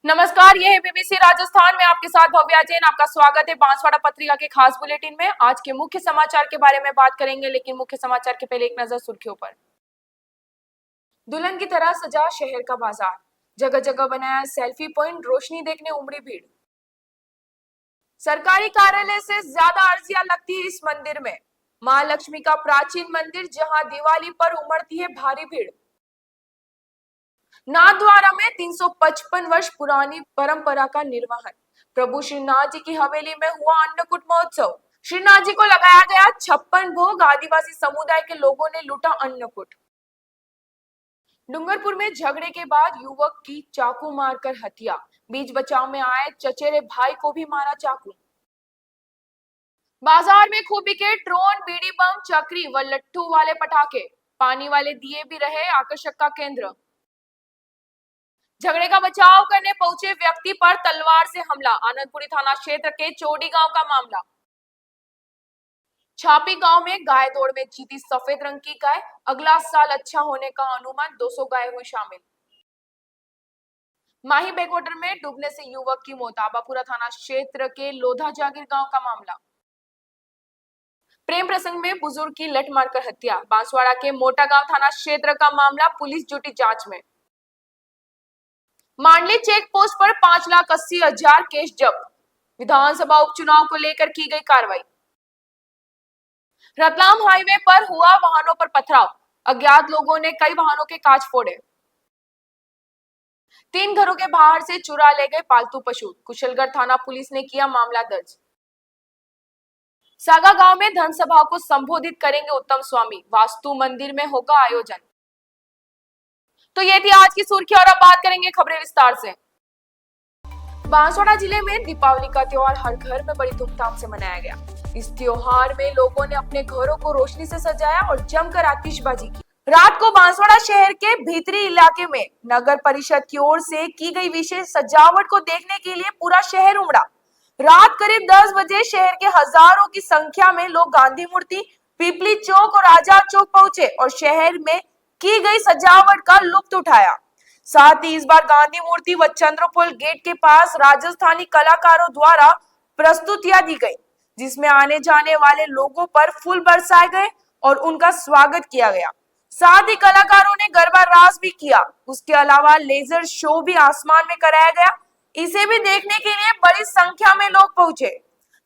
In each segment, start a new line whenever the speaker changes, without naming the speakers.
नमस्कार, ये है बीबीसी राजस्थान में आपके साथ भव्या जैन। आपका स्वागत है बांसवाड़ा पत्रिका के खास बुलेटिन में। आज के मुख्य समाचार के बारे में बात करेंगे, लेकिन मुख्य समाचार के पहले एक नजर सुर्खियों पर। दुल्हन की तरह सजा शहर का बाजार, जगह जगह बनाया सेल्फी पॉइंट, रोशनी देखने उमड़ी भीड़। सरकारी कार्यालय से ज्यादा अर्जियां लगती है इस मंदिर में। मां लक्ष्मी का प्राचीन मंदिर, जहां दिवाली पर उमड़ती है भारी भीड़। नाथद्वारा में 355 वर्ष पुरानी परंपरा का निर्वहन। प्रभु श्रीनाथ जी की हवेली में हुआ अन्नकूट महोत्सव। श्रीनाथ जी को लगाया गया 56 भोग, आदिवासी समुदाय के लोगों ने लूटा अन्नकूट। डूंगरपुर में झगड़े के बाद युवक की चाकू मारकर हत्या, बीच बचाव में आए चचेरे भाई को भी मारा चाकू। बाजार में खूब बिके ड्रोन, बीड़ी बम, चक्री व लट्ठू वाले पटाखे, पानी वाले दिए भी रहे आकर्षक का केंद्र। झगड़े का बचाव करने पहुंचे व्यक्ति पर तलवार से हमला, आनंदपुरी थाना क्षेत्र के चोडी गांव का मामला। छापी गांव में गाय दौड़ में जीती सफेद रंग की गाय, अगला साल अच्छा होने का अनुमान, 200 गाय हुई शामिल। माही बैकवाटर में डूबने से युवक की मौत, आबापुरा थाना क्षेत्र के लोधा जागीर गांव का मामला। प्रेम प्रसंग में बुजुर्ग की लठ मारकर हत्या, बांसवाड़ा के मोटा गांव थाना क्षेत्र का मामला, पुलिस जुटी जांच में। मांडली चेक पोस्ट पर 5,80,000 केस जब्त, विधानसभा उपचुनाव को लेकर की गई कार्रवाई। रतलाम हाईवे पर हुआ वाहनों पर पथराव, अज्ञात लोगों ने कई वाहनों के कांच फोड़े। 3 घरों के बाहर से चुरा ले गए पालतू पशु, कुशलगढ़ थाना पुलिस ने किया मामला दर्ज। सागा गांव में धन सभा को संबोधित करेंगे उत्तम स्वामी, वास्तु मंदिर में होगा आयोजन। तो ये थी आज की सुर्खी और अब बात करेंगे खबरें विस्तार से। बांसवाड़ा जिले में दीपावली का त्योहार हर घर में बड़ी धूमधाम से मनाया गया। इस त्योहार में लोगों ने अपने घरों को रोशनी से सजाया और जमकर आतिशबाजी की। रात को बांसवाड़ा शहर के भीतरी इलाके में नगर परिषद की ओर से की गई विशेष सजावट को देखने के लिए पूरा शहर उमड़ा। रात करीब 10 बजे शहर के हजारों की संख्या में लोग गांधी मूर्ति, पीपली चौक और आजाद चौक पहुंचे और शहर में की गई सजावट का लुत्फ उठाया। साथ ही इस बार गांधी मूर्ति व चंद्रपोल गेट के पास राजस्थानी कलाकारों द्वारा प्रस्तुतियां दी गई, जिसमें आने जाने वाले लोगों पर फूल बरसाए गए और उनका स्वागत किया गया। साथ ही कलाकारों ने गरबा रास भी किया। उसके अलावा लेजर शो भी आसमान में कराया गया। इसे भी देखने के लिए बड़ी संख्या में लोग पहुंचे।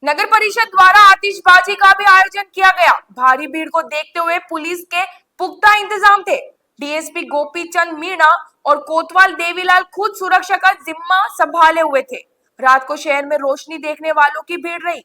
नगर परिषद द्वारा आतिशबाजी का भी आयोजन किया गया। भारी भीड़ को देखते हुए पुलिस के पुख्ता इंतजाम थे। डीएसपी गोपी चंद मीणा और कोतवाल देवीलाल खुद सुरक्षा का जिम्मा संभाले हुए थे। रात को शहर में रोशनी देखने वालों की भीड़ रही।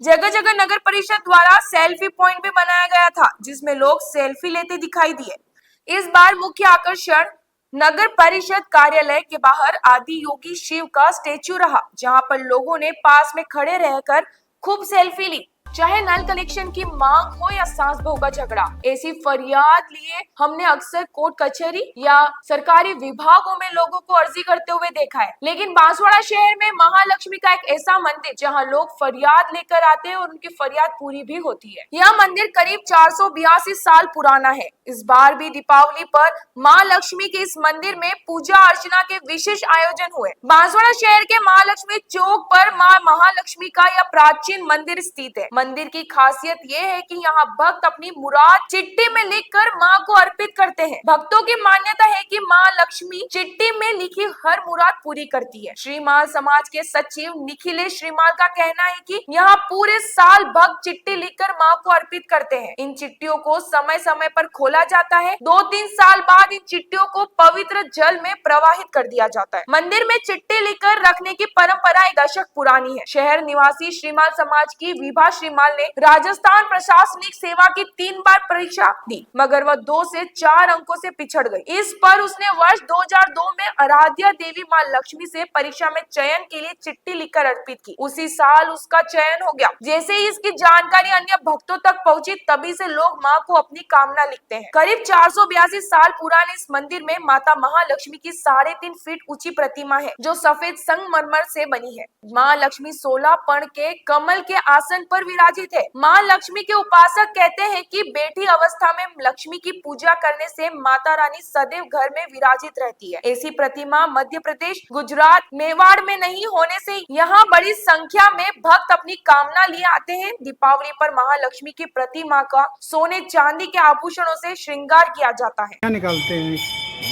जगह जगह नगर परिषद द्वारा सेल्फी पॉइंट भी बनाया गया था, जिसमें लोग सेल्फी लेते दिखाई दिए। इस बार मुख्य आकर्षण नगर परिषद कार्यालय के बाहर आदि योगी शिव का स्टेच्यू रहा, जहां पर लोगों ने पास में खड़े रहकर खूब सेल्फी ली। चाहे नल कनेक्शन की मांग हो या सास बहू का झगड़ा, ऐसी फरियाद लिए हमने अक्सर कोर्ट कचहरी या सरकारी विभागों में लोगों को अर्जी करते हुए देखा है। लेकिन बांसवाड़ा शहर में महालक्ष्मी का एक ऐसा मंदिर जहां लोग फरियाद लेकर आते हैं और उनकी फरियाद पूरी भी होती है। यह मंदिर करीब 482 साल पुराना है। इस बार भी दीपावली पर माँ लक्ष्मी के इस मंदिर में पूजा अर्चना के विशेष आयोजन हुए। बांसवाड़ा शहर के महालक्ष्मी चौक पर माँ महालक्ष्मी का यह प्राचीन मंदिर स्थित है। मंदिर की खासियत ये है कि यहाँ भक्त अपनी मुराद चिट्ठी में लिखकर माँ को अर्पित करते हैं। भक्तों की मान्यता है कि माँ लक्ष्मी चिट्ठी में लिखी हर मुराद पूरी करती है। श्रीमाल समाज के सचिव निखिलेश श्रीमाल का कहना है कि यहाँ पूरे साल भक्त चिट्ठी लिखकर माँ को अर्पित करते हैं। इन चिट्ठियों को समय समय पर खोला जाता है। 2-3 साल बाद इन चिट्ठियों को पवित्र जल में प्रवाहित कर दिया जाता है। मंदिर में चिट्ठी लिखकर रखने की परंपरा एक दशक पुरानी है। शहर निवासी श्रीमाल समाज की विभा श्रीमाल ने राजस्थान प्रशासनिक सेवा की 3 बार परीक्षा दी, मगर वह 2 से 4 अंकों से पिछड़ गई। इस पर उसने वर्ष 2002 में आराध्या देवी मां लक्ष्मी से परीक्षा में चयन के लिए चिट्ठी लिखकर अर्पित की। उसी साल उसका चयन हो गया। जैसे ही इसकी जानकारी अन्य भक्तों तक पहुंची, तभी से लोग मां को अपनी कामना लिखते हैं। करीब 482 साल पुराने इस मंदिर में माता महालक्ष्मी की 3.5 फीट ऊंची प्रतिमा है, जो सफेद संगमरमर से बनी है। मां लक्ष्मी 16 पण के कमल के आसन पर विराज विराजित है। माँ लक्ष्मी के उपासक कहते हैं कि बेटी अवस्था में लक्ष्मी की पूजा करने से माता रानी सदैव घर में विराजित रहती है। ऐसी प्रतिमा मध्य प्रदेश, गुजरात, मेवाड़ में नहीं होने से यहाँ बड़ी संख्या में भक्त अपनी कामना लिए आते हैं। दीपावली पर महालक्ष्मी की प्रतिमा का सोने चांदी के आभूषणों से श्रृंगार किया जाता है।
क्या निकालते हैं,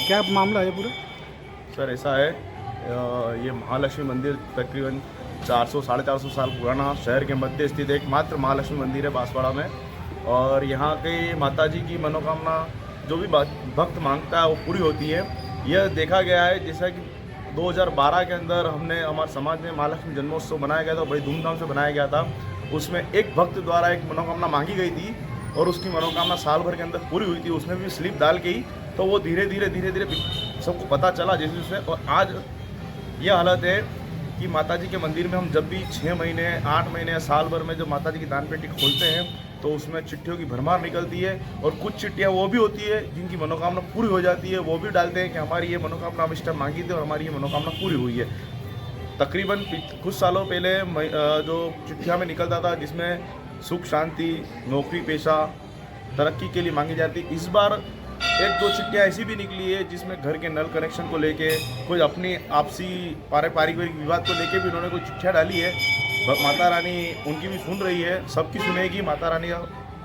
क्या मामला है पूरा?
सर ऐसा है, ये महालक्ष्मी मंदिर तकरीबन 400-450 साल पुराना शहर के मध्य स्थित एकमात्र महालक्ष्मी मंदिर है बांसवाड़ा में। और यहाँ के माता जी की मनोकामना जो भी भक्त मांगता है वो पूरी होती है। यह देखा गया है जैसा कि 2012 के अंदर हमारे समाज में महालक्ष्मी जन्मोत्सव बनाया गया था, बड़ी धूमधाम से बनाया गया था। उसमें एक भक्त द्वारा एक मनोकामना मांगी गई थी और उसकी मनोकामना साल भर के अंदर पूरी हुई थी। उसमें भी स्लिप डाल के ही तो वो धीरे धीरे सबको पता चला जैसे जैसे। और आज यह हालत है कि माताजी के मंदिर में हम जब भी 6 महीने, 8 महीने, साल भर में जब माताजी की दान पेटी खोलते हैं तो उसमें चिट्ठियों की भरमार निकलती है। और कुछ चिट्ठियाँ वो भी होती है जिनकी मनोकामना पूरी हो जाती है, वो भी डालते हैं कि हमारी ये मनोकामना हम इस टाइम मांगी थी और हमारी ये मनोकामना पूरी हुई है। तकरीबन कुछ सालों पहले जो चिट्ठियाँ में निकलता था जिसमें सुख शांति, नौकरी पेशा, तरक्की के लिए मांगी जाती, इस बार 1-2 चिट्ठियाँ ऐसी भी निकली है जिसमें घर के नल कनेक्शन को लेके, कोई अपनी आपसी पारिवारिक विवाद को लेके भी उन्होंने कोई चिट्ठियाँ डाली है। माता रानी उनकी भी सुन रही है, सबकी सुनेगी। माता रानी का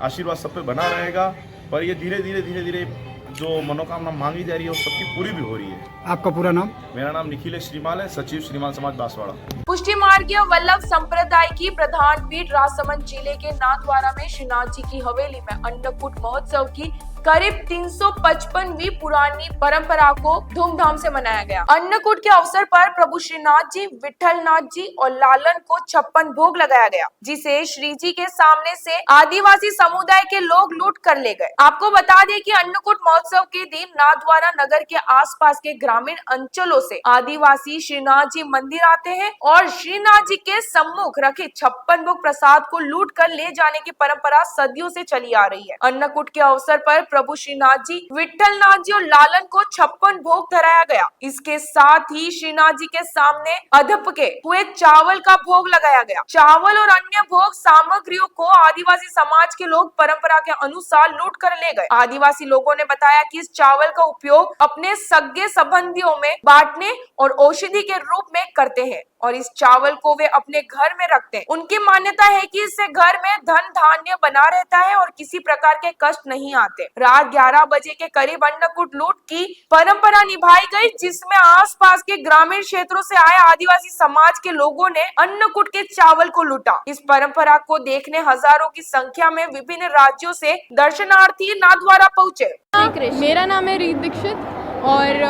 आशीर्वाद सब पे बना रहेगा। पर ये धीरे धीरे जो मनोकामना मांगी जा रही है वो सबकी पूरी भी हो रही है।
आपका पूरा नाम?
मेरा नाम निखिलेश श्रीमाल है, सचिव श्रीमाल समाज बांसवाड़ा।
पुष्टि मार्गीय वल्लभ संप्रदाय की प्रधान पीठ राजसमंद जिले के नाथद्वारा में श्रीनाथ जी की हवेली में अन्नकूट महोत्सव की करीब 355वीं पुरानी परंपरा को धूमधाम से मनाया गया। अन्नकूट के अवसर पर प्रभु श्रीनाथ जी, विठलनाथ जी और लालन को 56 भोग लगाया गया, जिसे श्री जी के सामने से आदिवासी समुदाय के लोग लूट कर ले गए। आपको बता दें कि अन्नकूट महोत्सव के दिन नाथद्वारा नगर के आसपास के ग्रामीण अंचलों से आदिवासी श्रीनाथ जी मंदिर आते हैं और श्रीनाथ जी के सम्मुख रखे 56 भोग प्रसाद को लूट कर ले जाने की परंपरा सदियों से चली आ रही है। अन्नकूट के अवसर पर प्रभु श्रीनाथ जी, विठलनाथ जी और लालन को 56 भोग धराया गया। इसके साथ ही श्रीनाथ जी के सामने अधपके हुए चावल का भोग लगाया गया। चावल और अन्य भोग सामग्रियों को आदिवासी समाज के लोग परंपरा के अनुसार लूट कर ले गए। आदिवासी लोगों ने बताया कि इस चावल का उपयोग अपने सगे संबंधियों में बांटने और औषधि के रूप में करते हैं और इस चावल को वे अपने घर में रखते हैं। उनकी मान्यता है कि इससे घर में धन धान्य बना रहता है और किसी प्रकार के कष्ट नहीं आते। रात 11 बजे के करीब अन्नकूट लूट की परंपरा निभाई गई, जिसमें आसपास के ग्रामीण क्षेत्रों से आए आदिवासी समाज के लोगों ने अन्नकूट के चावल को लूटा। इस परंपरा को देखने हजारों की संख्या में विभिन्न राज्यों से दर्शनार्थी नाथद्वारा पहुंचे।
मेरा नाम है रीत दीक्षित और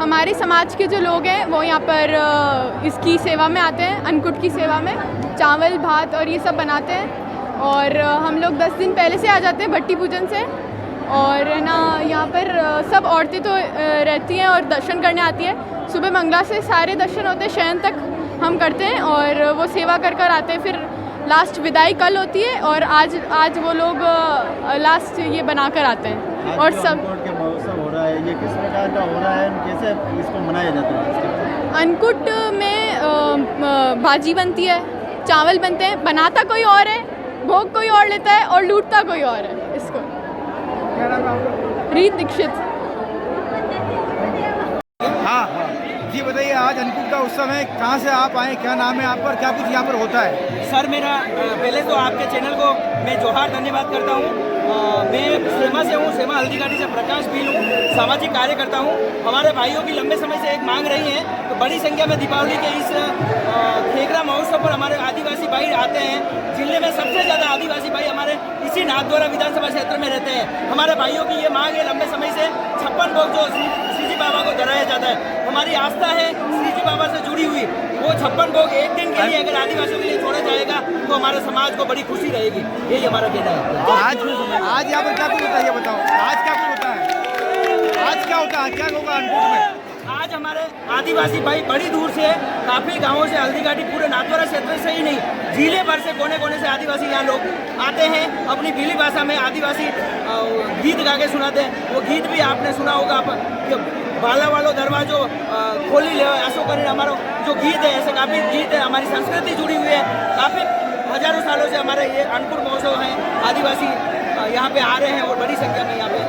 हमारे समाज के जो लोग हैं वो यहाँ पर इसकी सेवा में आते हैं। अन्नकूट की सेवा में चावल, भात और ये सब बनाते हैं और हम लोग 10 दिन पहले से आ जाते हैं भट्टी पूजन से। और ना यहाँ पर सब औरतें तो रहती हैं और दर्शन करने आती हैं। सुबह मंगला से सारे दर्शन होते हैं, शयन तक हम करते हैं और वो सेवा कर आते हैं। फिर लास्ट विदाई कल होती है और आज वो लोग लास्ट ये बना कर आते हैं। और सब
के महोत्सव हो रहा है, ये किस प्रकार का हो रहा है, कैसे इसको मनाया जाता है?
अन्नकूट में भाजी बनती है, चावल बनते हैं, बनाता कोई और है, भोग कोई और लेता है और लूटता कोई और है इसको। रीत दीक्षित।
हाँ जी, बताइए, आज अन्नकूट का उत्सव है, कहाँ से आप आए, क्या नाम है आपका, क्या कुछ यहाँ पर होता है?
सर मेरा पहले तो आपके चैनल को मैं जोहार धन्यवाद करता हूँ। मैं सेमा से हूँ, सेमा हल्दीघाटी से प्रकाश पील हूँ, सामाजिक कार्य करता हूँ। हमारे भाइयों की लंबे समय से एक मांग रही है, तो बड़ी संख्या में दीपावली के इस खेगरा महोत्सव पर हमारे आदिवासी भाई आते हैं। जिले में सबसे ज़्यादा आदिवासी भाई हमारे इसी नाथद्वारा विधानसभा क्षेत्र में रहते हैं। हमारे भाइयों की ये मांग है लंबे समय से 56 भोग जो श्रीजी बाबा को धराया जाता है। हमारी आस्था है श्रीजी बाबा से जुड़ी हुई, वो 56 भोग एक दिन के लिए अगर आदिवासियों के लिए छोड़ा जाएगा तो हमारे समाज को बड़ी खुशी रहेगी। यही हमारा कहना है।
आज यहाँ पर क्या कुछ होता है ये बताओ, आज क्या कुछ होता है, आज क्या होता है, क्या होगा अन्नकूट में?
आज हमारे आदिवासी भाई बड़ी दूर से, काफ़ी गांवों से, हल्दीघाटी पूरे नाथद्वारा क्षेत्र से ही नहीं, जिले भर से, कोने कोने से आदिवासी यहाँ लोग आते हैं। अपनी भीली भाषा में आदिवासी गीत गा के सुनाते हैं। वो गीत भी आपने सुना होगा, बाला वालो दरवाजो खोली ले, ऐसो कर हमारा जो गीत है, ऐसे काफ़ी गीत है। हमारी संस्कृति जुड़ी हुई है, काफ़ी हजारों सालों से हमारे ये अन्नकूट महोत्सव है, आदिवासी यहाँ पे आ रहे हैं और बड़ी संख्या में यहाँ पे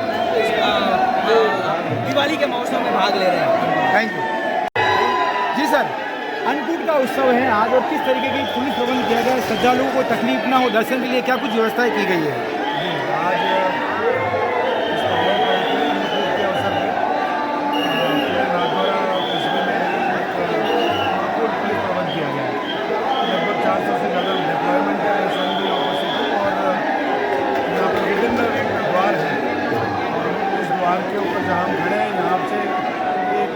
दिवाली के महोत्सव में भाग ले रहे हैं।
Thank you ji sir. Annakut का उत्सव है आज और किस तरीके की पुलिस प्रबंध किया गया है, श्रद्धालुओं को तकलीफ ना हो दर्शन के लिए क्या कुछ व्यवस्थाएं की गई है?
आज इस अन्नकूट के अवसर पर पूरे नाथद्वारा कस्बे में अन्नकूट पुलिस प्रबंध किया गया है। लगभग 400 से ज़्यादा डिप्लॉयमेंट सन भी उपस्थित है और यहाँ पर विभिन्न द्वार हैं। इस द्वार के ऊपर जहाँ हम खड़े हैं यहाँ से एक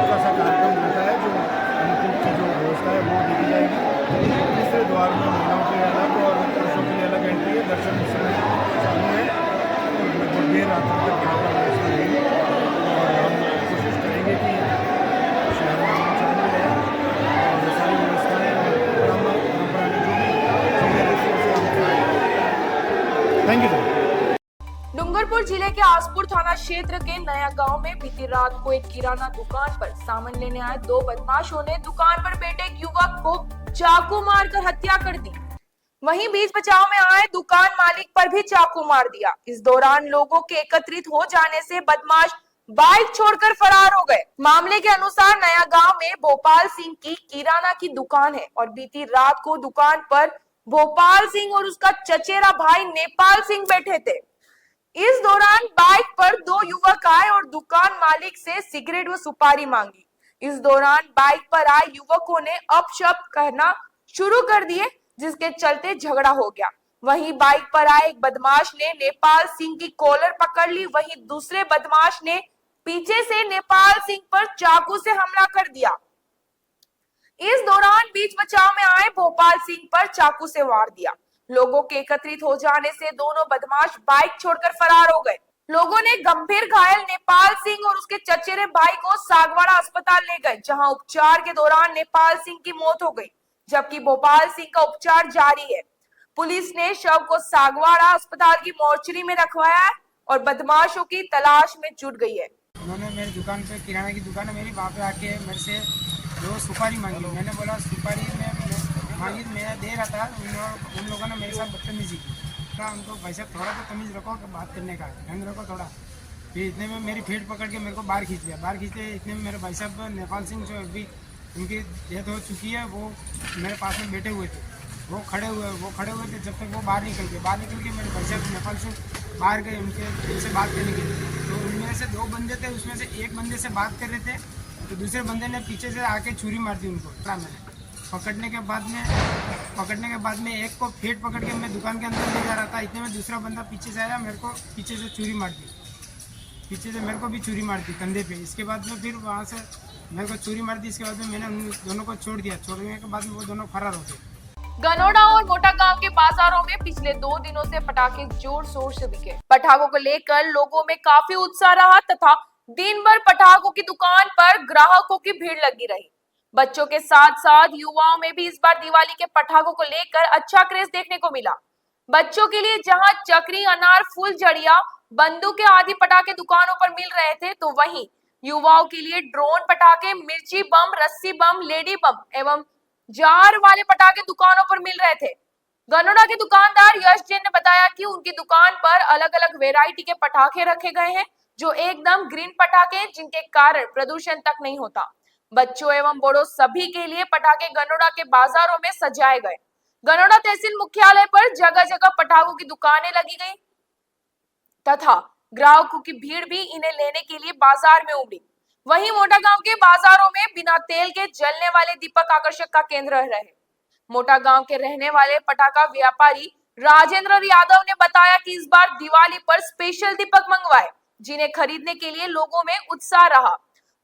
का सा कार्यक्रम रहता है जो अन्नकूट की जो व्यवस्था है वो देखी जाएगी। तीसरे द्वार में महिलाओं के लिए अलग और पुरुषों के लिए अलग एंट्री है। दर्शन इस समय चालू है और लगभग देर रात तक यहाँ पर व्यवस्था रहेगी और हम कोशिश करेंगे कि शहर में अमन शांति रहे और सारी व्यवस्थाएँ और परंपराएँ जो भी चीज़ें रहती हैं उसे हम करें।
Thank you sir.
डूंगरपुर जिले के आसपुर थाना क्षेत्र के नया गांव में बीती रात को एक किराना दुकान पर सामान लेने आए दो बदमाशों ने दुकान पर बैठे एक युवक को चाकू मारकर हत्या कर दी। वहीं बीच बचाव में आए दुकान मालिक पर भी चाकू मार दिया। इस दौरान लोगों के एकत्रित हो जाने से बदमाश बाइक छोड़कर फरार हो गए। मामले के अनुसार नया गांव में भोपाल सिंह की किराना की दुकान है और बीती रात को दुकान पर भोपाल सिंह और उसका चचेरा भाई नेपाल सिंह बैठे थे। इस दौरान बाइक पर दो युवक आए और दुकान मालिक से सिगरेट व सुपारी मांगी। इस दौरान बाइक पर आए युवकों ने अपशब्द कहना शुरू कर दिए जिसके चलते झगड़ा हो गया। वहीं बाइक पर आए एक बदमाश ने नेपाल सिंह की कॉलर पकड़ ली। वहीं दूसरे बदमाश ने पीछे से नेपाल सिंह पर चाकू से हमला कर दिया। इस दौरान बीच बचाव में आए भोपाल सिंह पर चाकू से वार दिया। लोगों के एकत्रित हो जाने से दोनों बदमाश बाइक छोड़कर फरार हो गए। लोगों ने गंभीर घायल नेपाल सिंह और उसके चचेरे भाई को सागवाड़ा अस्पताल ले गए, जहां उपचार के दौरान नेपाल सिंह की मौत हो गई, जबकि भोपाल सिंह का उपचार जारी है। पुलिस ने शव को सागवाड़ा अस्पताल की मोर्चरी में रखवाया है और बदमाशों की तलाश में जुट गई है।
उन्होंने मेरी दुकान पे, किराना की दुकान है मेरी, वहाँ पे आके मेरे से दो सुपारी मांगी। मैंने बोला सुपारी में मांगी तो मैं दे रहा था। उन लोगों ने मेरे साथ बदतमीजी की। क्या उनको भाई साहब थोड़ा तो तमीज़ रखो कि बात करने का ध्यान रखो थोड़ा। फिर इतने में मेरी फेट पकड़ के मेरे को बाहर खींच लिया। बाहर खींचते इतने में मेरे भाई साहब नेपाल सिंह जो अभी उनकी डेथ हो चुकी है वो मेरे पास में बैठे हुए थे। वो खड़े हुए थे जब तक वो बाहर निकल के मेरे भाई साहब नेपाल सिंह बाहर गए उनसे बात करने के लिए। तो उनमें से दो बंदे थे, उसमें से एक बंदे से बात कर रहे थे तो दूसरे बंदे ने पीछे से आके छुरी मार दी उनको। मैंने पकड़ने के बाद में एक को फेट पकड़ के मैं दुकान के अंदर ले जा रहा था। इतने में दूसरा बंदा पीछे से आया, मेरे को पीछे से छुरी मार दी। पीछे से मेरे को भी छुरी मार दी कंधे पे। इसके बाद में फिर वहाँ से मेरे को छुरी मार दी। इसके बाद में मैंने उन दोनों को छोड़ दिया। छोड़ने के बाद में वो दोनों फरार हो गए।
गनोड़ा और मोटा गांव के बाजारों में पिछले 2 दिनों से पटाखे जोर शोर से बिके। पटाखों को लेकर लोगों में काफी उत्साह रहा तथा दिन भर पटाखों की दुकान पर ग्राहकों की भीड़ लगी रही। बच्चों के साथ साथ युवाओं में भी इस बार दिवाली के पटाखों को लेकर अच्छा क्रेज देखने को मिला। बच्चों के लिए जहां चक्री, अनार, फुलझड़िया, बंदूकें आदि पटाखे दुकानों पर मिल रहे थे, तो वहीं युवाओं के लिए ड्रोन पटाखे, मिर्ची बम, रस्सी बम, लेडी बम एवं जार वाले पटाखे दुकानों पर मिल रहे थे। गनोड़ा के दुकानदार यश जैन ने बताया कि उनकी दुकान पर अलग अलग वेराइटी के पटाखे रखे गए हैं जो एकदम ग्रीन पटाखे हैं, जिनके कारण प्रदूषण तक नहीं होता। बच्चों एवं बड़ों सभी के लिए पटाखे गनोड़ा के बाजारों में सजाए गए। गनोड़ा तहसील मुख्यालय पर जगह जगह पटाखों की दुकानें लगी गई तथा ग्राहकों की भीड़ भी इन्हें लेने के लिए बाजार में उमड़ी। वहीं मोटा गांव के बाजारों में बिना तेल के जलने वाले दीपक आकर्षक का केंद्र रहे। मोटा गांव के रहने वाले पटाखा व्यापारी राजेंद्र यादव ने बताया कि इस बार दिवाली पर स्पेशल दीपक मंगवाए, जिन्हें खरीदने के लिए लोगों में उत्साह रहा।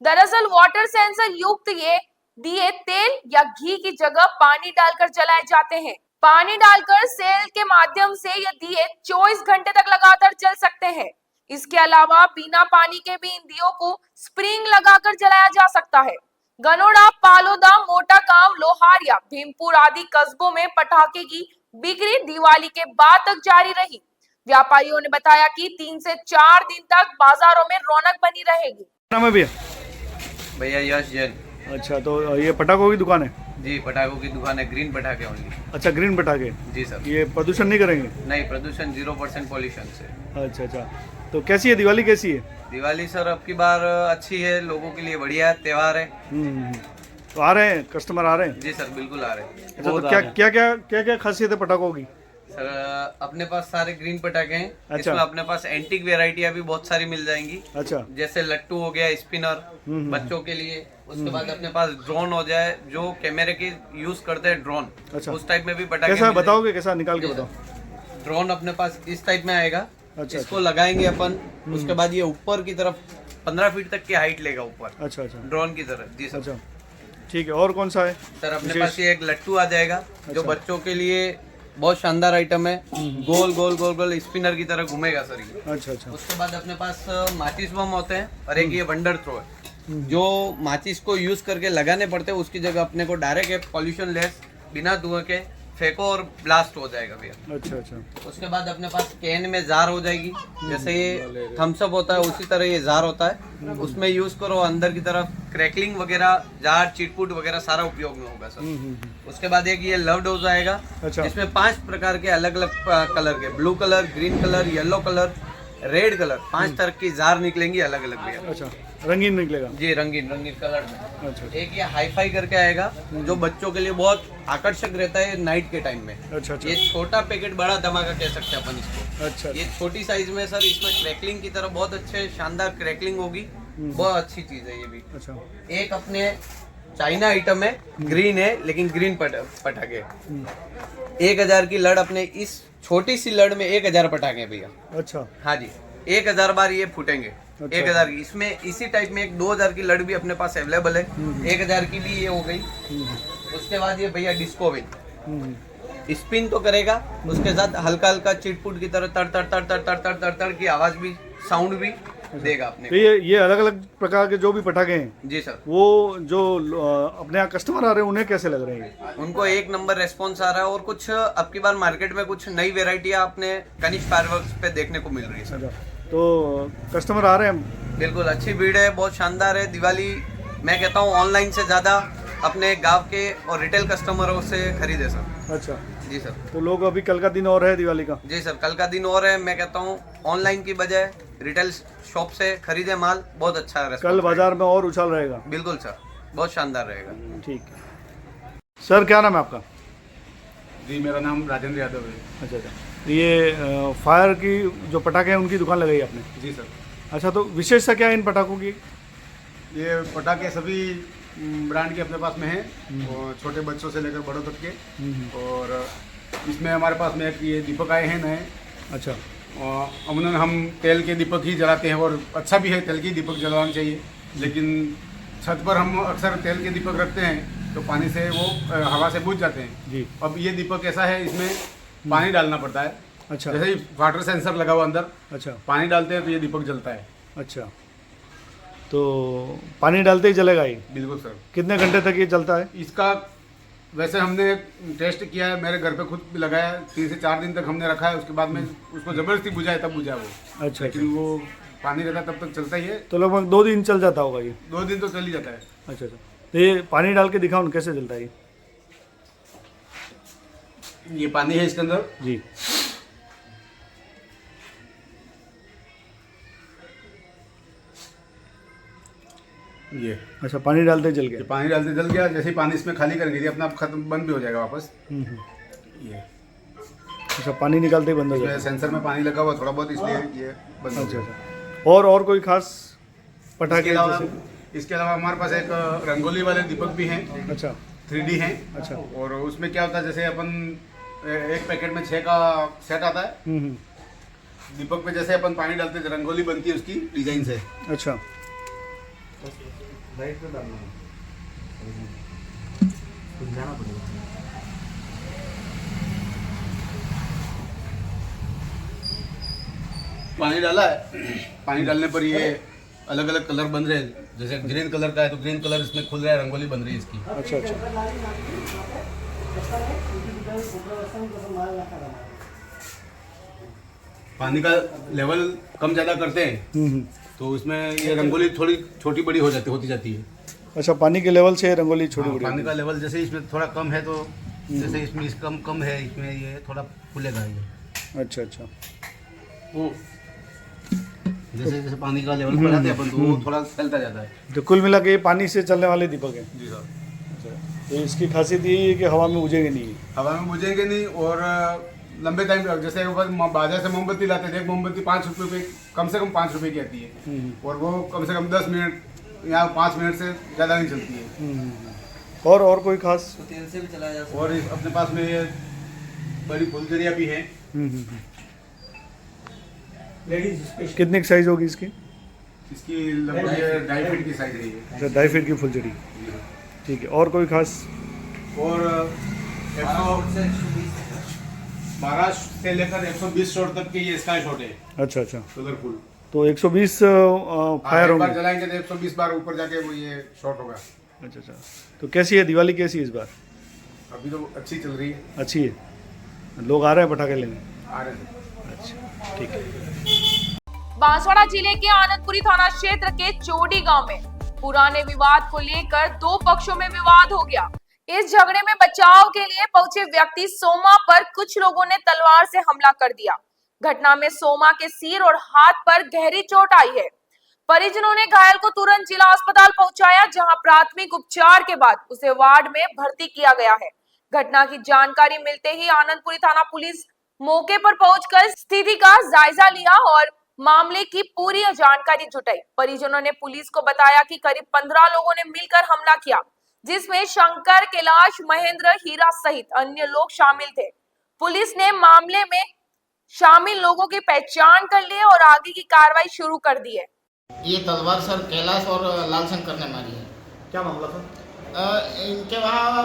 दरअसल वाटर सेंसर युक्त ये दिए तेल या घी की जगह पानी डालकर जलाए जाते हैं। पानी डालकर सेल के माध्यम से ये दिए 24 घंटे तक लगातार जल सकते हैं। इसके अलावा बिना पानी के भी इन दियों को स्प्रिंग लगाकर जलाया जा सकता है। गनोड़ा, पालोदा, मोटा गांव, लोहारिया, भीमपुर आदि कस्बों में पटाखे की बिक्री दिवाली के बाद तक जारी रही। व्यापारियों ने बताया कि 3 से 4 दिन तक बाजारों में रौनक बनी रहेगी।
नाम है भैया?
भैया यश जैन।
अच्छा, तो ये पटाखों की दुकान है?
जी, पटाखों की दुकान है, ग्रीन पटाखे ओनली।
अच्छा, ग्रीन पटाखे।
जी सर।
ये प्रदूषण नहीं करेंगे?
नहीं, प्रदूषण 0% पॉल्यूशन से।
अच्छा अच्छा, तो कैसी है दिवाली, कैसी है?
दिवाली सर अब की बार अच्छी है, लोगों के लिए बढ़िया है, त्योहार है।
तो आ रहे हैं, कस्टमर आ रहे हैं?
जी सर, बिल्कुल आ रहे हैं।
अच्छा, तो क्या खासियत है पटाखों की?
सर अपने पास सारे ग्रीन पटाखे हैं।
अच्छा।
इसमें अपने पास एंटीक वेराइटियां भी बहुत सारी मिल जाएंगी।
अच्छा।
जैसे लट्टू हो गया, स्पिनर बच्चों के लिए। उसके बाद अपने पास ड्रोन हो जाए, जो कैमरे के यूज करते हैं ड्रोन।
अच्छा।
उस टाइप में भी पटाखे
कैसा
मिल
बताओगे, कैसा निकाल के
जी
बताओ।
ड्रोन अपने पास इस टाइप में आएगा।
अच्छा,
इसको लगाएंगे अपन, उसके बाद ये ऊपर की तरफ 15 फीट तक की हाइट लेगा ऊपर।
अच्छा अच्छा
ड्रोन की तरफ। जी सर।
अच्छा, ठीक है। और कौन सा है
सर अपने
विशेष?
पास ये एक लट्टू आ जाएगा, जो बच्चों के लिए बहुत शानदार आइटम है। गोल गोल गोल गोल स्पिनर की तरह घूमेगा सर ये।
अच्छा अच्छा।
उसके बाद अपने पास माचिस बम होते हैं और एक ये वंडर थ्रो है, जो माचिस को यूज करके लगाने पड़ते हैं, उसकी जगह अपने को डायरेक्ट पॉल्यूशन लेस बिना धुएं के फेंको और ब्लास्ट हो जाएगा भैया।
अच्छा अच्छा।
उसके बाद अपने पास कैन में जार हो जाएगी, जैसे ये थम्सअप होता है उसी तरह ये जार होता है। उसमें यूज करो, अंदर की तरफ क्रैकलिंग वगैरह, जार चिटपुट वगैरह सारा उपयोग में होगा सर। उसके बाद एक ये लव डोज आएगा,
अच्छा।
जिसमें 5 प्रकार के अलग अलग कलर के, blue colour, green colour, yellow colour, red colour, 5 तरह की जार निकलेंगी अलग अलग भैया।
अच्छा, रंगीन निकलेगा?
जी, रंगीन रंगीन कलर में।
अच्छा
एक ये हाई फाई करके आएगा, जो बच्चों के लिए बहुत आकर्षक रहता है नाइट के टाइम में।
अच्छा अच्छा।
ये छोटा पैकेट बड़ा धमाका कह सकते हैं अपन इसको।
अच्छा
ये छोटी साइज में सर, इसमें क्रैकलिंग की तरह बहुत अच्छे शानदार क्रैकलिंग होगी, बहुत अच्छी चीज है ये भी।
अच्छा।
एक अपने चाइना आइटम है, ग्रीन है लेकिन ग्रीन पटाखे। 1000 की लड़, अपने इस छोटी सी लड़ में 1000 पटाखे हैं भैया।
अच्छा।
हाँ जी, 1000 बार ये फूटेंगे।
अच्छा।
1000 की, इसमें इसी टाइप में एक 2000 की लड़ भी अपने पास अवेलेबल है। 1000 की भी ये हो गई। उसके बाद ये भैया डिस्को विन स्पिन तो करेगा, उसके साथ हल्का हल्का चिटपुट की तरह तड़ तड़ तड़ तड़ तड़ तड़ तड़ तड़ की आवाज भी, साउंड भी देगा अपने
तो ये अलग अलग प्रकार के जो भी पटाखे हैं,
जी सर,
वो जो अपने यहाँ कस्टमर आ रहे हैं उन्हें कैसे लग रहे हैं?
उनको एक नंबर रेस्पॉन्स आ रहा है। और कुछ अब की बार मार्केट में कुछ नई वेराइटियां अपने कनिष्क फायरवर्क्स पे देखने को मिल रही है सर।
तो कस्टमर आ रहे हैं?
बिल्कुल, अच्छी भीड़ है, बहुत शानदार है। दिवाली मैं कहता हूँ ऑनलाइन से ज़्यादा अपने गांव के और रिटेल कस्टमरों से खरीदे सर।
अच्छा
जी सर।
तो लोग अभी कल का दिन और है दिवाली का?
जी सर, कल का दिन और है। मैं कहता हूँ ऑनलाइन की बजाय रिटेल शॉप से खरीदे माल, बहुत अच्छा है।
कल बाजार में और उछाल रहेगा?
बिल्कुल सर, बहुत शानदार रहेगा।
ठीक है सर, क्या नाम है आपका?
जी, मेरा नाम राजेंद्र यादव है।
अच्छा अच्छा। ये फायर की जो पटाखे हैं उनकी दुकान लगाई आपने?
जी सर।
अच्छा, तो विशेषता क्या है इन पटाखों की?
ये पटाखे सभी ब्रांड के अपने पास में हैं, और छोटे बच्चों से लेकर बड़ों तक के। और इसमें हमारे पास में एक ये दीपक आए हैं नए।
अच्छा।
और अमूमन हम तेल के दीपक ही जलाते हैं, और अच्छा भी है, तेल के दीपक जलाना चाहिए। लेकिन छत पर हम अक्सर तेल के दीपक रखते हैं, तो पानी से वो हवा से बुझ जाते हैं
जी।
अब ये दीपक ऐसा है, इसमें पानी डालना पड़ता है।
अच्छा।
जैसे ही वाटर सेंसर लगा हुआ अंदर,
अच्छा।
पानी डालते हैं तो ये दीपक जलता है।
अच्छा, तो पानी डालते ही जलेगा ये?
बिल्कुल सर।
कितने घंटे तक ये चलता है?
इसका वैसे हमने टेस्ट किया है, मेरे घर पे खुद भी लगाया, 3 से 4 दिन तक हमने रखा है। उसके बाद में उसको ज़बरदस्ती बुझाए तब बुझा वो।
अच्छा।
लेकिन वो पानी रहता तब तक चलता ही है।
तो लगभग 2 दिन चल जाता होगा ये?
2 दिन तो चल ही जाता है।
अच्छा अच्छा। तो ये पानी डाल के दिखाओ कैसे चलता है
ये पानी है इसके अंदर
जी।
ये।
अच्छा, पानी डालते ही जल
ये
गया?
पानी डालते जल गया। जैसे ही पानी इसमें खाली करेंगे ये अपना आप खत्म, बंद भी हो जाएगा वापस। ये।
अच्छा, पानी निकालते ही बंद हो जाएगा?
सेंसर में पानी लगा हुआ थोड़ा बहुत, इसलिए ये बंद हो
अच्छा
जाएगा।
अच्छा। और कोई खास पटाखे?
इसके अलावा हमारे पास एक रंगोली वाले दीपक भी हैं।
अच्छा।
3D हैं।
अच्छा।
और उसमें क्या होता है, जैसे अपन एक पैकेट में 6 का सेट आता है। दीपक पे जैसे अपन पानी डालते हैं, रंगोली बनती है उसकी डिजाइन से।
अच्छा।
राइट पे डालना है, जाना पड़ेगा। पानी डाला है, पानी डालने पर ये अलग अलग कलर बन रहे हैं। जैसे ग्रीन कलर का है तो ग्रीन कलर इसमें खुल रहा है, रंगोली बन रही है इसकी।
अच्छा अच्छा।
पानी का लेवल कम ज़्यादा करते हैं तो इसमें ये रंगोली थोड़ी छोटी बड़ी होती जाती है।
अच्छा, पानी के लेवल से रंगोली छोटी
हाँ,
बड़ी
पानी
होगी।
का लेवल जैसे इसमें थोड़ा कम है तो जैसे इसमें इस कम है, इसमें ये थोड़ा फूलेगा ये।
अच्छा अच्छा।
जैसे जैसे पानी का लेवल बढ़ाते हैं अपन तो वो थोड़ा फैलता जाता है।
तो कुल मिला के ये पानी से चलने वाले दीपक हैं।
जी सर।
अच्छा, तो इसकी खासियत यही है कि हवा में बुझेंगे नहीं।
हवा में बुझेंगे नहीं और लंबे टाइम तक, जैसे बाजार से मोमबत्ती लाते थे, एक मोमबत्ती 5 रुपये पे कम से कम 5 रुपये की आती है और वो कम से कम 10 मिनट या 5 मिनट से ज़्यादा नहीं चलती है।
और कोई खास?
तेल से भी चलाया जा सकता
और अपने पास में ये बड़ी फुलझड़िया भी है।
कितने की साइज होगी इसकी?
इसकी लगभग 2.5 फीट की साइज है ये।
अच्छा, 2.5 फीट की फुलझड़ी। ठीक है, और कोई खास?
और 12 से लेकर 120 शॉट तक के ये स्काई शॉट है।
अच्छा अच्छा,
कलरफुल।
तो 120 फायर
एक बार
होंगे।
जलाएंगे तो 120 बार ऊपर जाके वो ये शॉट होगा।
अच्छा अच्छा, तो कैसी है दिवाली, कैसी है इस बार?
अभी तो अच्छी चल रही है,
अच्छी है, लोग आ रहे हैं पटाखे लेने?
आ रहे थे।
अच्छा, ठीक है।
बांसवाड़ा जिले के आनंदपुरी थाना क्षेत्र के चोडी गांव में पुराने विवाद को लेकर दो पक्षों में विवाद हो गया। इस झगड़े में बचाव के लिए पहुंचे व्यक्ति सोमा पर कुछ लोगों ने तलवार से हमला कर दिया। घटना में सोमा के सिर और हाथ पर गहरी चोट आई है। परिजनों ने घायल को तुरंत जिला अस्पताल पहुंचाया, जहां प्राथमिक उपचार के बाद उसे वार्ड में भर्ती किया गया है। घटना की जानकारी मिलते ही आनंदपुरी थाना पुलिस मौके पर पहुंचकर स्थिति का जायजा लिया और मामले की पूरी जानकारी जुटाई। परिजनों ने पुलिस को बताया कि करीब 15 लोगों ने मिलकर हमला किया, जिसमें शंकर, कैलाश, महेंद्र, हीरा सहित अन्य लोग शामिल थे। पुलिस ने मामले में शामिल लोगों की पहचान कर ली और आगे की कार्रवाई शुरू कर दी है।
ये तलवार सर कैलाश और लाल शंकर ने मारी है।
क्या मामला था?
इनके वहाँ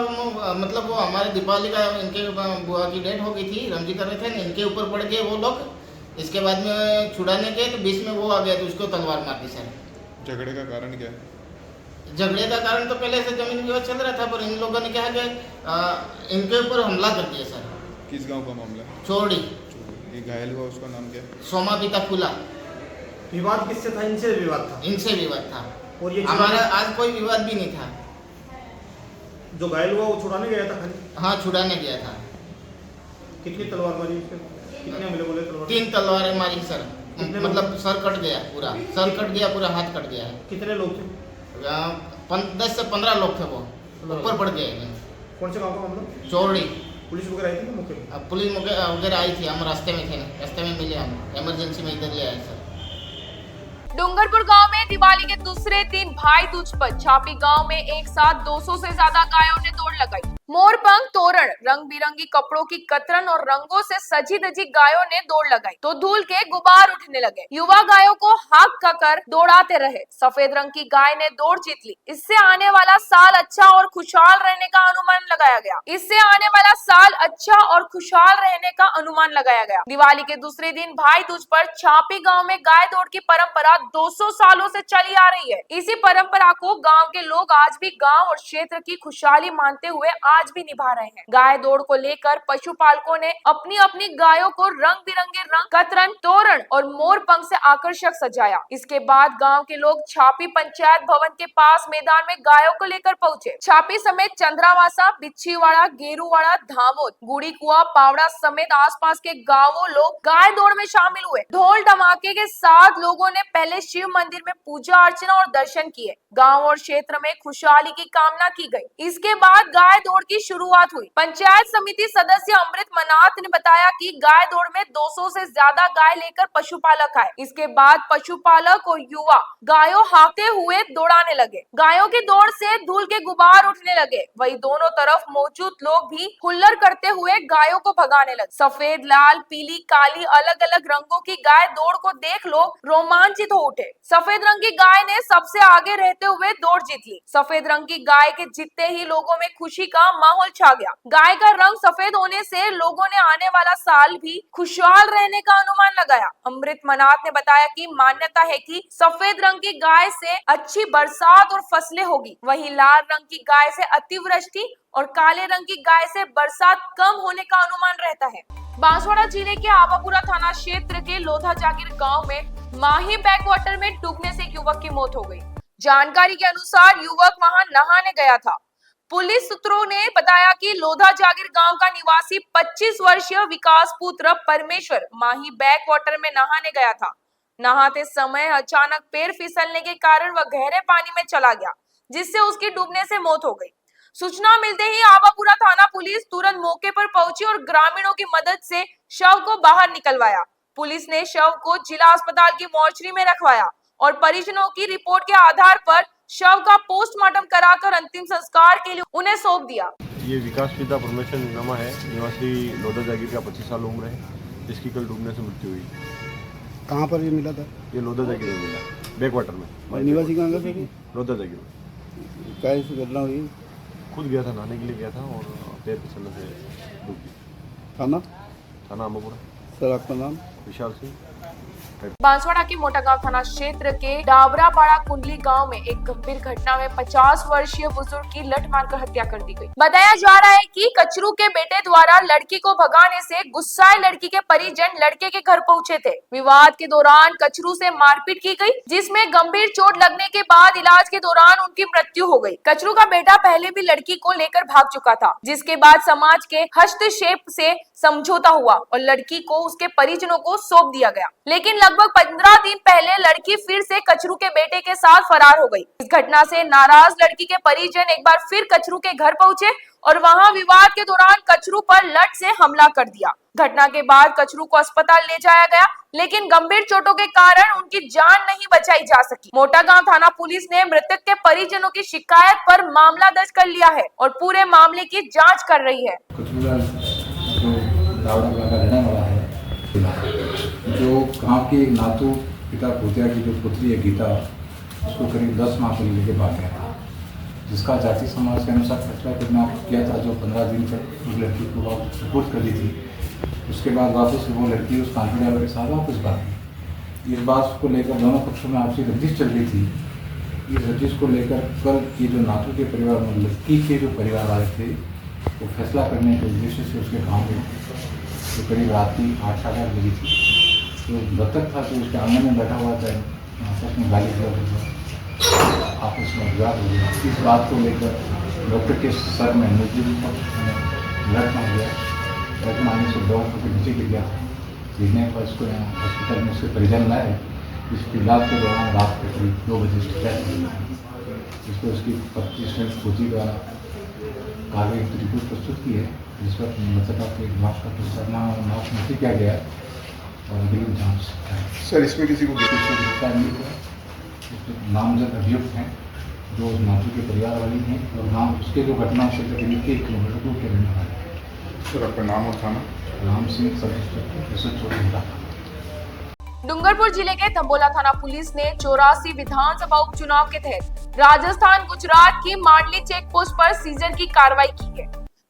मतलब वो हमारे दीपावली का इनके बुआ की डेथ हो गई थी, रमजी कर रहे थे ना, इनके ऊपर पड़ गए वो लोग। इसके बाद में छुड़ाने के तो बीच में वो आ गया तो उसको तलवार मार दी सर।
झगड़े का कारण क्या है?
झगड़े का कारण तो पहले से जमीन विवाद चल रहा था, पर इन लोगों ने क्या है कि इनके ऊपर हमला कर दिया सर।
किस गांव का मामला है?
चोड़ी।
ये घायल हुआ उसका नाम क्या है?
सोमा पिता फूला।
विवाद किससे था? इनसे विवाद था?
इनसे विवाद था
और ये
हमारा आज कोई विवाद भी नहीं था।
जो घायल हुआ वो छुड़ाने गया था खाली?
हाँ, छुड़ाने गया था।
कितनी तलवार मारी उसके? कितने मिले बोले तलवार?
3 तलवारें मारी सर। मतलब सर कट गया पूरा, सर कट गया पूरा, हाथ कट गया है।
कितने लोग थे?
10 से 15 लोग थे वो, ऊपर पड़ गए।
कौन से गांव का मामला?
चौड़ी।
पुलिस वगैरह आई थी ना मौके पे?
अब पुलिस वगैरह आई थी, हम रास्ते में थे ना, रास्ते में मिले, हम इमरजेंसी में इधर ले आए सर।
डूंगरपुर गांव में दिवाली के दूसरे दिन भाई दूज पर छापी गांव में एक साथ 200 से ज्यादा गायों ने दौड़ लगाई। मोरपंख, तोरण, रंग बिरंगी कपड़ों की कतरन और रंगों से सजी धजी गायों ने दौड़ लगाई तो धूल के गुबार उठने लगे। युवा गायों को हाक कर दौड़ाते रहे। सफेद रंग की गाय ने दौड़ जीत ली। इससे आने वाला साल अच्छा और खुशहाल रहने का अनुमान लगाया गया। दिवाली के दूसरे दिन भाई दूज पर छापी गांव में गाय दौड़ की परंपरा 200 सालों से चली आ रही है। इसी परंपरा को गांव के लोग आज भी गांव और क्षेत्र की खुशहाली मानते हुए आज भी निभा रहे हैं। गाय दौड़ को लेकर पशुपालकों ने अपनी अपनी गायों को रंग बिरंगे रंग, कतरन, तोरण और मोरपंख से आकर्षक सजाया। इसके बाद गांव के लोग छापी पंचायत भवन के पास मैदान में गायों को लेकर पहुंचे। छापी समेत चंद्रावासा, बिच्छीवाड़ा, गेरूवाड़ा, धामोद, गुड़ी कुआ, पावड़ा समेत आसपास के गांवों लोग गाय दौड़ में शामिल हुए। ढोल धमाके के साथ लोगों ने पहले शिव मंदिर में पूजा अर्चना और दर्शन किए। गांव और क्षेत्र में खुशहाली की कामना की गई। इसके बाद गाय दौड़ की शुरुआत हुई। पंचायत समिति सदस्य अमृत मनाथ ने बताया कि गाय दौड़ में 200 से ज्यादा गाय लेकर पशुपालक आए। इसके बाद पशुपालक और युवा गायों हाँकते हुए दौड़ाने लगे। गायों की दौड़ से धूल के गुबार उठने लगे। वहीं दोनों तरफ मौजूद लोग भी हुल्लड़ करते हुए गायों को भगाने लगे। सफेद, लाल, पीली, काली अलग अलग रंगों की गाय दौड़ को देख लोग रोमांचित हो उठे। सफेद रंग की गाय ने सबसे आगे रहते हुए दौड़ जीत ली। सफेद रंग की गाय के जीतते ही लोगों में खुशी का माहौल छा गया। गाय का रंग सफेद होने से लोगों ने आने वाला साल भी खुशहाल रहने का अनुमान लगाया। अमृत मनाथ ने बताया कि मान्यता है कि सफेद रंग की गाय से अच्छी बरसात और फसलें होगी। वहीं लाल रंग की गाय से अतिवृष्टि और काले रंग की गाय से बरसात कम होने का अनुमान रहता है। बांसवाड़ा जिले के आवापुरा थाना क्षेत्र के लोधा जागीर गांव में माही बैकवाटर में डूबने से एक युवक की मौत हो गई। जानकारी के अनुसार युवक वहां नहाने गया था। पुलिस सूत्रों ने बताया कि लोधा जागीर गांव का निवासी 25 वर्षीय विकास पुत्र परमेश्वर माही बैक वाटर में नहाने गया था। नहाते समय अचानक पैर फिसलने के कारण वह गहरे पानी में चला गया, जिससे उसकी डूबने से मौत हो गई। सूचना मिलते ही आवापुरा थाना पुलिस तुरंत मौके पर पहुंची और ग्रामीणों की मदद से शव को बाहर निकलवाया। पुलिस ने शव को जिला अस्पताल की मोर्चरी में रखवाया और परिजनों की रिपोर्ट के आधार पर शव का पोस्टमार्टम कराकर अंतिम संस्कार के लिए उन्हें सौंप दिया।
ये विकास पिता परमेश्वर निगमा है, निवासी लोधा जागीर का 25 साल उम्र है, जिसकी कल डूबने से मृत्यु हुई।
कहाँ पर ये मिला था?
ये लोधा जागीर में मिला, बैक वाटर में।
निवासी कहाँ का था?
लोधा जागीर में।
क्या इसकी घटना हुई?
खुद गया था, नहाने के लिए गया था और पैर फिसलने से डूब गया। थाना आमापुरा।
सर आपका नाम?
विशाल सिंह।
बांसवाड़ा के मोटागांव थाना क्षेत्र के डाबरापाड़ा कुंडली गांव में एक गंभीर घटना में 50 वर्षीय बुजुर्ग की लठ मारकर हत्या कर दी गई। बताया जा रहा है कि कचरू के बेटे द्वारा लड़की को भगाने से गुस्साए लड़की के परिजन लड़के के घर पहुंचे थे। विवाद के दौरान कचरू से मारपीट की गई, जिसमें गंभीर चोट लगने के बाद इलाज के दौरान उनकी मृत्यु हो गई। कचरू का बेटा पहले भी लड़की को लेकर भाग चुका था, जिसके बाद समाज के हस्तक्षेप से समझौता हुआ और लड़की को उसके परिजनों को सौंप दिया गया। लेकिन लगभग 15 दिन पहले लड़की फिर से कचरू के बेटे के साथ फरार हो गई। इस घटना से नाराज लड़की के परिजन एक बार फिर कचरू के घर पहुंचे और वहां विवाद के दौरान कचरू पर लठ से हमला कर दिया। घटना के बाद कचरू को अस्पताल ले जाया गया, लेकिन गंभीर चोटों के कारण उनकी जान नहीं बचाई जा सकी। मोटागांव थाना पुलिस ने मृतक के परिजनों की शिकायत पर मामला दर्ज कर लिया है और पूरे मामले की जांच कर रही है।
जो गांव के नातू पिता पोतिया की जो पुत्री है गीता, उसको करीब 10 माह पहले लेके भाग गया था, जिसका जाति समाज के अनुसार फैसला करना किया था, जो 15 दिन तक उस लड़की को सपोर्ट कर दी थी। उसके बाद वापस वो लड़की उस कानपुर ड्राइवर के साथ वापस भागी। इस बात को लेकर दोनों पक्षों में आपसी रंजिश चल रही थी। इस रंजिश को लेकर कल ये जो नातू के परिवार में लड़की के जो परिवार वाले थे, वो फैसला करने के उद्देश्य से उसके गाँव में तो करीब रात की 8-8 बजे थी। तो मृतक था तो उसके आंगन में बैठा हुआ था, आपस में गाली गलौज आपस में विवाद हो गया। इस बात को लेकर डॉक्टर के सर में नजदीकी लठ मार गया। लठ मारने से दौड़ होकर नीचे गिर गया। गिरने पर उसको यहाँ हॉस्पिटल में उसके परिजन लाए। इसके इलाज के दौरान रात के करीब 2 बजे उसकी डेथ हो गई। इसको उसकी 25 मिनट खोजी द्वारा कागज रिपोर्ट प्रस्तुत की है, जिस पर मृतका के लाश का नाश नहीं किया गया और अगली जाँच।
सर इसमें किसी को
गिरफ्तार नहीं हुआ। नामजद अभियुक्त हैं जो नातू के परिवार वाली हैं और नाम उसके जो घटना क्षेत्र के 1 किलोमीटर दूर के रहने वाले हैं।
सर आपका नाम और थाना?
Ram Singh, sub inspector SHO।
Dungarpur जिले के धंबोला थाना पुलिस ने 84 विधानसभा उपचुनाव के तहत राजस्थान गुजरात की मांडली चेक पोस्ट पर सीजन की कार्रवाई की है।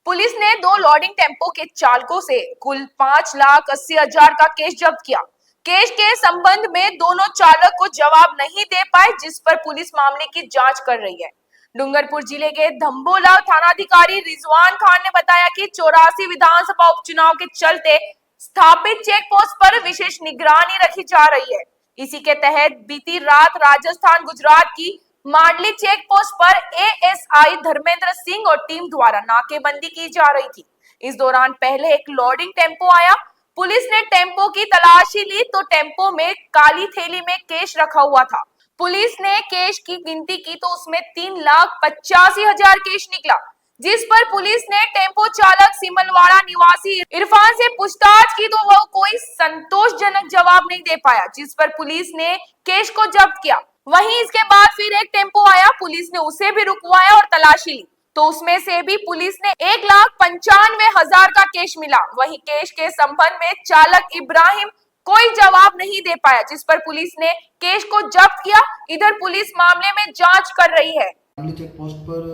पुलिस ने 2 लोडिंग टेम्पो के चालकों से कुल 5,80,000 का कैश जब्त किया। केस के संबंध में दोनों चालक को जवाब नहीं दे पाए, जिस पर पुलिस मामले की जांच कर रही है। डूंगरपुर जिले के धंबोला थानाधिकारी रिजवान खान ने बताया कि 84 विधानसभा उपचुनाव के चलते स्थापित चेक पोस्ट पर विशेष निगरानी रखी जा रही है। इसी के तहत बीती रात राजस्थान गुजरात की मांडली चेक पोस्ट पर ASI धर्मेंद्र सिंह और टीम द्वारा नाकेबंदी की जा रही थी। इस दौरान पहले एक लोडिंग टेम्पो आया। पुलिस ने टेम्पो की तलाशी ली तो टेम्पो में काली थैली में कैश रखा हुआ था। पुलिस ने कैश की गिनती की तो उसमें 3,85,000 कैश निकला, जिस पर पुलिस ने टेम्पो चालक सिमलवाड़ा निवासी इरफान से पूछताछ की तो वह कोई संतोषजनक जवाब नहीं दे पाया, जिस पर पुलिस ने कैश को जब्त किया। वहीं इसके बाद फिर एक टेम्पो आया, पुलिस ने उसे भी रुकवाया और तलाशी ली तो उसमें से भी पुलिस ने 1,95,000 का कैश मिला। वहीं कैश के संबंध में चालक इब्राहिम कोई जवाब नहीं दे पाया, जिस पर पुलिस ने कैश को जब्त किया। इधर पुलिस मामले में जांच कर रही है।
चेक पोस्ट पर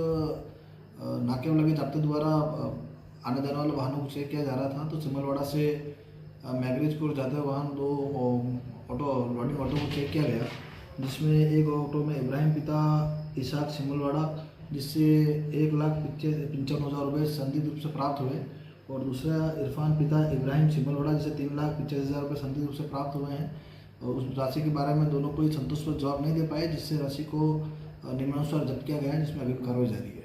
नाके में लगे जाब्ते द्वारा आने जाने वाले वाहनों को चेक किया जा रहा था, तो सिमलवाड़ा से मैगरेजपुर जाते हुए वाहन 2 लोडिंग ऑटो को चेक किया गया, जिसमें एक ऑटो में इब्राहिम पिता इसाक सिमलवाड़ा, जिससे 1,55,000 रुपये संदिग्ध रूप से प्राप्त हुए, और दूसरा इरफान पिता इब्राहिम सिमलवाड़ा, जिसे 3,85,000 रुपये संदिग्ध रूप से प्राप्त हुए हैं। और उस राशि के बारे में दोनों कोई संतोषजनक जवाब नहीं दे पाए, जिससे राशि को नियमानुसार जब्त किया गया है, जिसमें अभी कार्रवाई जारी है।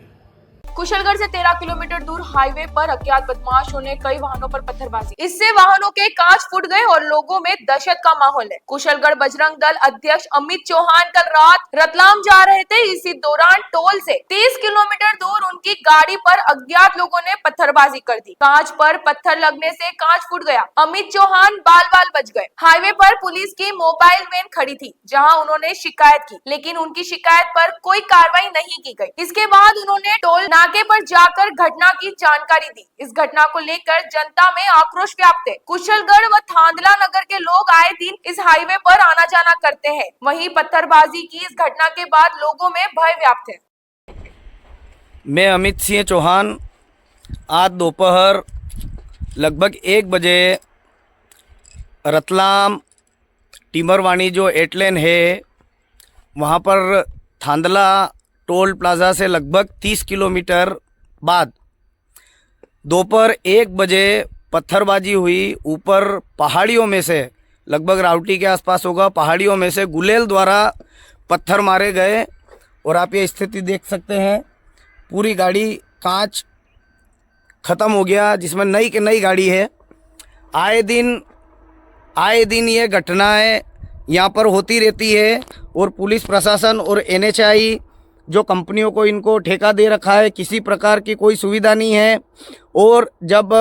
कुशलगढ़ से 13 किलोमीटर दूर हाईवे पर अज्ञात बदमाशों ने कई वाहनों पर पत्थरबाजी, इससे वाहनों के कांच फूट गए और लोगों में दहशत का माहौल है। कुशलगढ़ बजरंग दल अध्यक्ष अमित चौहान कल रात रतलाम जा रहे थे। इसी दौरान टोल से 30 किलोमीटर दूर उनकी गाड़ी पर अज्ञात लोगों ने पत्थरबाजी कर दी। कांच पर पत्थर लगने से कांच फूट गया। अमित चौहान बाल बाल बच गए। हाईवे पर पुलिस की मोबाइल वैन खड़ी थी, जहां उन्होंने शिकायत की, लेकिन उनकी शिकायत पर कोई कार्रवाई नहीं की गई। इसके बाद उन्होंने टोल नाके पर जाकर घटना की जानकारी दी। इस घटना को लेकर जनता में आक्रोश व्याप्त है। कुशलगढ़ व थांदला नगर के लोग आए दिन इस हाईवे पर आना जाना करते हैं। वहीं पत्थरबाजी की इस घटना के बाद लोगों में भय व्याप्त है।
मैं अमित सिंह चौहान आज दोपहर लगभग 1 बजे रतलाम टिमरवाणी जो 8 लेन है वहाँ पर थांदला टोल प्लाज़ा से लगभग 30 किलोमीटर बाद दोपहर 1 बजे पत्थरबाजी हुई। ऊपर पहाड़ियों में से लगभग रावटी के आसपास होगा, पहाड़ियों में से गुलेल द्वारा पत्थर मारे गए और आप ये स्थिति देख सकते हैं। पूरी गाड़ी कांच ख़त्म हो गया, जिसमें नई की नई गाड़ी है। आए दिन ये घटनाएं यहाँ पर होती रहती है और पुलिस प्रशासन और NHAI जो कंपनियों को इनको ठेका दे रखा है, किसी प्रकार की कोई सुविधा नहीं है। और जब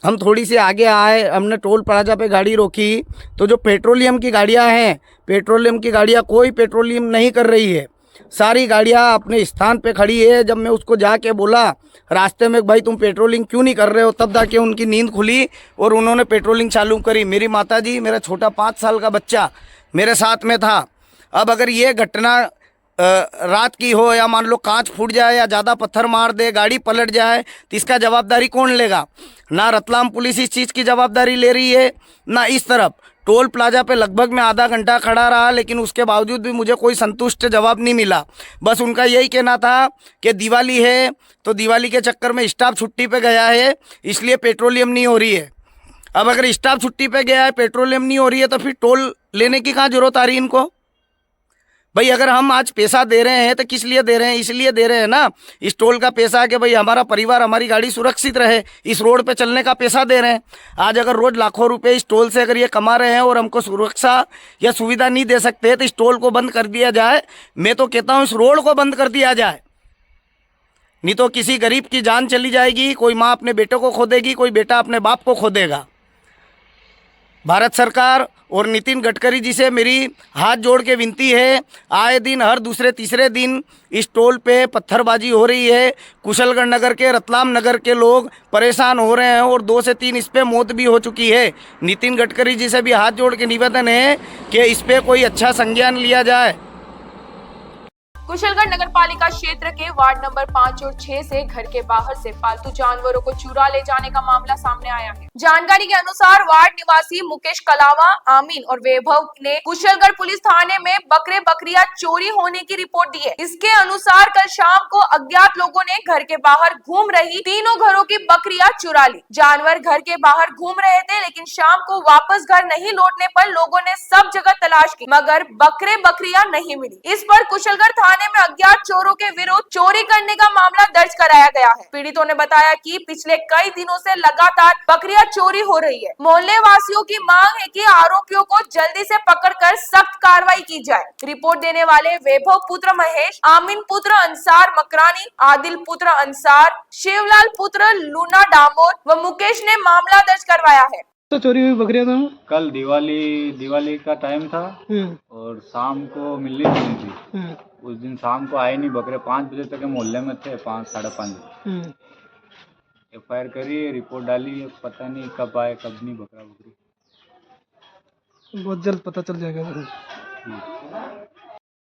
हम थोड़ी सी आगे आए, हमने टोल प्लाजा पे गाड़ी रोकी तो जो पेट्रोलियम की गाड़ियां हैं, पेट्रोलियम की गाड़ियां कोई पेट्रोलियम नहीं कर रही है, सारी गाड़ियां अपने स्थान पे खड़ी है। जब मैं उसको जाके बोला रास्ते में, भाई तुम पेट्रोलिंग क्यों नहीं कर रहे हो, तब जाके उनकी नींद खुली और उन्होंने पेट्रोलिंग चालू करी। मेरी माताजी, मेरा छोटा 5 साल का बच्चा मेरे साथ में था। अब अगर ये घटना रात की हो या मान लो कांच फूट जाए या ज़्यादा पत्थर मार दे, गाड़ी पलट जाए, तो इसका जवाबदारी कौन लेगा? ना रतलाम पुलिस इस चीज़ की जवाबदारी ले रही है, ना इस तरफ। टोल प्लाजा पे लगभग मैं आधा घंटा खड़ा रहा, लेकिन उसके बावजूद भी मुझे कोई संतुष्ट जवाब नहीं मिला। बस उनका यही कहना था कि दिवाली है तो दिवाली के चक्कर में स्टाफ छुट्टी पे गया है, इसलिए पेट्रोलियम नहीं हो रही है। अब अगर स्टाफ छुट्टी पे गया है, पेट्रोलियम नहीं हो रही है, तो फिर टोल लेने की कहाँ जरूरत आ रही है इनको? भाई अगर हम आज पैसा दे रहे हैं तो किस लिए दे रहे हैं? इसलिए दे रहे हैं ना, इस टोल का पैसा कि भाई हमारा परिवार, हमारी गाड़ी सुरक्षित रहे, इस रोड पे चलने का पैसा दे रहे हैं। आज अगर रोज लाखों रुपए इस टोल से अगर ये कमा रहे हैं और हमको सुरक्षा या सुविधा नहीं दे सकते, तो इस टोल को बंद कर दिया जाए। मैं तो कहता हूँ इस रोड को बंद कर दिया जाए, नहीं तो किसी गरीब की जान चली जाएगी। कोई माँ अपने बेटे को खो देगी, कोई बेटा अपने बाप को खो देगा। भारत सरकार और नितिन गडकरी जी से मेरी हाथ जोड़ के विनती है, आए दिन हर दूसरे तीसरे दिन इस टोल पे पत्थरबाजी हो रही है। कुशलगढ़ नगर के, रतलाम नगर के लोग परेशान हो रहे हैं और 2 से 3 इस पे मौत भी हो चुकी है। नितिन गडकरी जी से भी हाथ जोड़ के निवेदन है कि इस पे कोई अच्छा संज्ञान लिया जाए।
कुशलगढ़ नगर पालिका क्षेत्र के वार्ड नंबर 5 और 6 से घर के बाहर से पालतू जानवरों को चुरा ले जाने का मामला सामने आया है। जानकारी के अनुसार वार्ड निवासी मुकेश कलावा, आमीन और वैभव ने कुशलगढ़ पुलिस थाने में बकरे बकरियां चोरी होने की रिपोर्ट दी है। इसके अनुसार कल शाम को अज्ञात लोगों ने घर के बाहर घूम रही 3 घरों की बकरियां चुरा ली। जानवर घर के बाहर घूम रहे थे, लेकिन शाम को वापस घर नहीं लौटने पर लोगों ने सब जगह तलाश की, मगर बकरे बकरियां नहीं मिली। इस पर कुशलगढ़ थाने में अज्ञात चोरों के विरुद्ध चोरी करने का मामला दर्ज कराया गया है। पीड़ितों ने बताया कि पिछले कई दिनों से लगातार बकरियां चोरी हो रही है। मोहल्ले वासियों की मांग है कि आरोपियों को जल्दी से पकड़कर सख्त कार्रवाई की जाए। रिपोर्ट देने वाले वैभव पुत्र महेश, आमीन पुत्र अंसार मकरानी, आदिल पुत्र अंसार, शिवलाल पुत्र लूना डामोर व मुकेश ने मामला दर्ज करवाया है।
तो चोरी हुई बकरियां तो
कल दिवाली का टाइम था और शाम को मिलनी थी। उस दिन शाम को आए नहीं बकरे, 5 बजे तक मोहल्ले में थे, 5 साढ़े 5 FIR करी, रिपोर्ट डाली, पता नहीं कब आए कब नहीं बकरा बकरी।
बहुत जल्द पता चल जाएगा।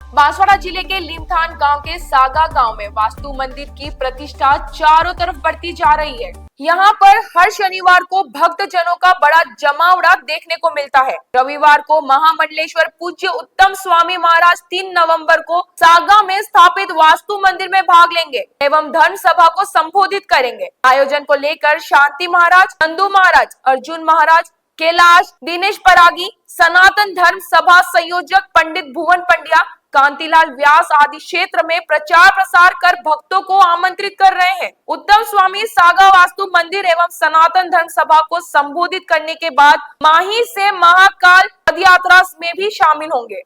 बांसवाड़ा जिले के लीमथान गांव के सागा गांव में वास्तु मंदिर की प्रतिष्ठा चारों तरफ बढ़ती जा रही है। यहाँ पर हर शनिवार को भक्त जनों का बड़ा जमावड़ा देखने को मिलता है। रविवार को महामंडलेश्वर पूज्य उत्तम स्वामी महाराज 3 नवंबर को सागा में स्थापित वास्तु मंदिर में भाग लेंगे एवं धर्म सभा को संबोधित करेंगे। आयोजन को लेकर शांति महाराज, चंदू महाराज, अर्जुन महाराज, कैलाश, दिनेश परागी, सनातन धर्म सभा संयोजक पंडित भुवन पंड्या, कांतिलाल व्यास आदि क्षेत्र में प्रचार प्रसार कर भक्तों को आमंत्रित कर रहे हैं। उत्तम स्वामी सागा वास्तु मंदिर एवं सनातन धर्म सभा को संबोधित करने के बाद माही से महाकाल पदयात्रा में भी शामिल होंगे।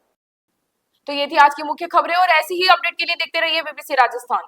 तो ये थी आज की मुख्य खबरें और ऐसी ही अपडेट के लिए देखते रहिए बीबीसी राजस्थान।